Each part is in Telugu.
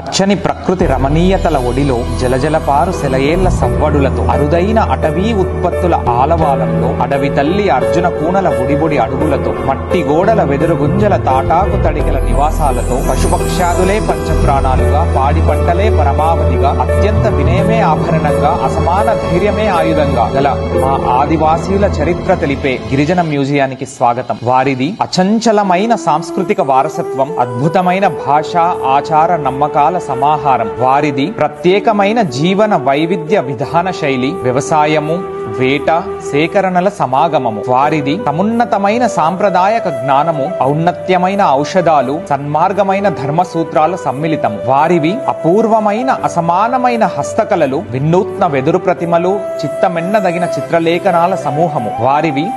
పచ్చని ప్రకృతి రమణీయతల ఒడిలో జలజలపారు సెలయేళ్ల సవ్వడులతో అరుదైన అటవీ ఉత్పత్తుల ఆలవాలంలో అడవి తల్లి అర్జున కూనల బుడిబుడి అడుగులతో మట్టి గోడల వెదురు గుంజల తాటాకు తడికల నివాసాలతో పశుపక్ష్యాదులే పంచప్రాణాలుగా పాడి పంటలే పరమావధిగా అత్యంత వినయమే ఆభరణంగా అసమాన ధైర్యమే ఆయుధంగా గల మా ఆదివాసీల చరిత్ర తెలిపే గిరిజన మ్యూజియానికి స్వాగతం. వారిది అచంచలమైన సాంస్కృతిక వారసత్వం, అద్భుతమైన భాషా ఆచార నమ్మకాల సమాహారం. వారిది ప్రత్యేకమైన జీవన వైవిధ్య విధాన శైలి, వ్యవసాయము, వేట, సేకరణల సమాగమము. వారిది సమున్నతమైన సాంప్రదాయక జ్ఞానము, ఔన్నత్యమైన ఔషధాలు, సన్మార్గమైన ధర్మ సూత్రాల సమ్మిళితము. వారివి అపూర్వమైన అసమానమైన హస్తకళలు, వినూత్న వెదురు ప్రతిమలు, చిత్తమెన్నదగిన చిత్రలేఖనాల సమూహము. వారివి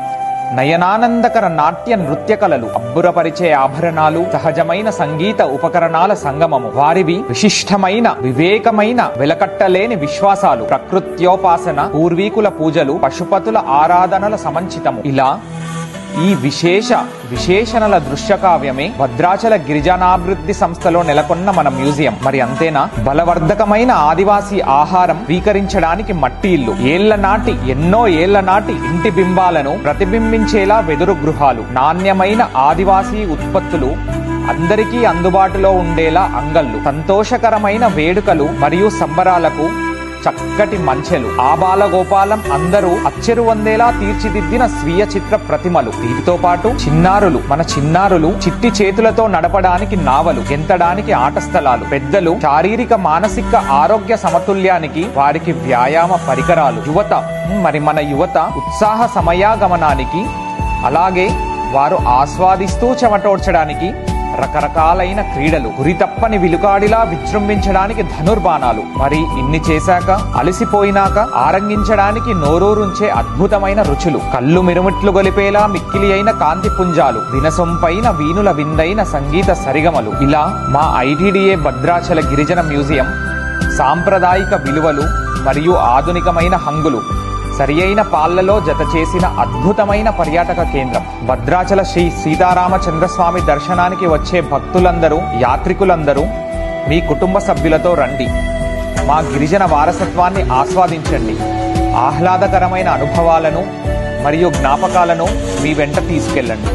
నయనానందకర నాట్య నృత్య కళలు, అబ్బురపరిచే ఆభరణాలు, సహజమైన సంగీత ఉపకరణాల సంగమము. వారివి విశిష్టమైన వివేకమైన వెలకట్టలేని విశ్వాసాలు, ప్రకృత్యోపాసన, పూర్వీకుల పూజలు, పశుపతుల ఆరాధనల సమంచితము. ఇలా ఈ విశేషణల దృశ్యకావ్యమే భద్రాచల గిరిజనాభివృద్ధి సంస్థలో నెలకొన్న మన మ్యూజియం. మరి అంతేనా? బలవర్ధకమైన ఆదివాసీ ఆహారం స్వీకరించడానికి మట్టి ఇల్లు, ఎన్నో ఏళ్ల నాటి ఇంటి బింబాలను ప్రతిబింబించేలా వెదురు గృహాలు, నాణ్యమైన ఆదివాసీ ఉత్పత్తులు అందరికీ అందుబాటులో ఉండేలా అంగళ్ళు, సంతోషకరమైన వేడుకలు మరియు సంబరాలకు చక్కటి మంచెలు, ఆబాలగోపాలం అందరూ అచ్చెరువందేలా తీర్చిదిద్దిన స్వీయ చిత్ర ప్రతిమలు. వీటితో పాటు మన చిన్నారులు చిట్టి చేతులతో నడపడానికి నావలు, గెంతడానికి ఆట స్థలాలు, పెద్దలు శారీరక మానసిక ఆరోగ్య సమతుల్యానికి వారికి వ్యాయామ పరికరాలు, మన యువత ఉత్సాహ సమయాగమనానికి, అలాగే వారు ఆస్వాదిస్తూ చెమటోడ్చడానికి రకరకాలైన క్రీడలు, గురితప్పని విలుకాడిలా విజృంభించడానికి ధనుర్బాణాలు. మరి ఇన్ని చేశాక అలసిపోయినాక ఆరంగించడానికి నోరూరుంచే అద్భుతమైన రుచులు, కళ్ళు మిరుమిట్లు గొలిపేలా మిక్కిలి అయిన కాంతి పుంజాలు, వినసొంపైన వీణుల విందైన సంగీత సరిగమలు. ఇలా మా ఐటీడీఏ భద్రాచల గిరిజన మ్యూజియం సాంప్రదాయిక విలువలు మరియు ఆధునికమైన హంగులు సరియైన పాళ్లలో జత చేసిన అద్భుతమైన పర్యాటక కేంద్రం. భద్రాచల శ్రీ సీతారామచంద్రస్వామి దర్శనానికి వచ్చే భక్తులందరూ, యాత్రికులందరూ మీ కుటుంబ సభ్యులతో రండి. మా గిరిజన వారసత్వాన్ని ఆస్వాదించండి. ఆహ్లాదకరమైన అనుభవాలను మరియు జ్ఞాపకాలను మీ వెంట తీసుకెళ్ళండి.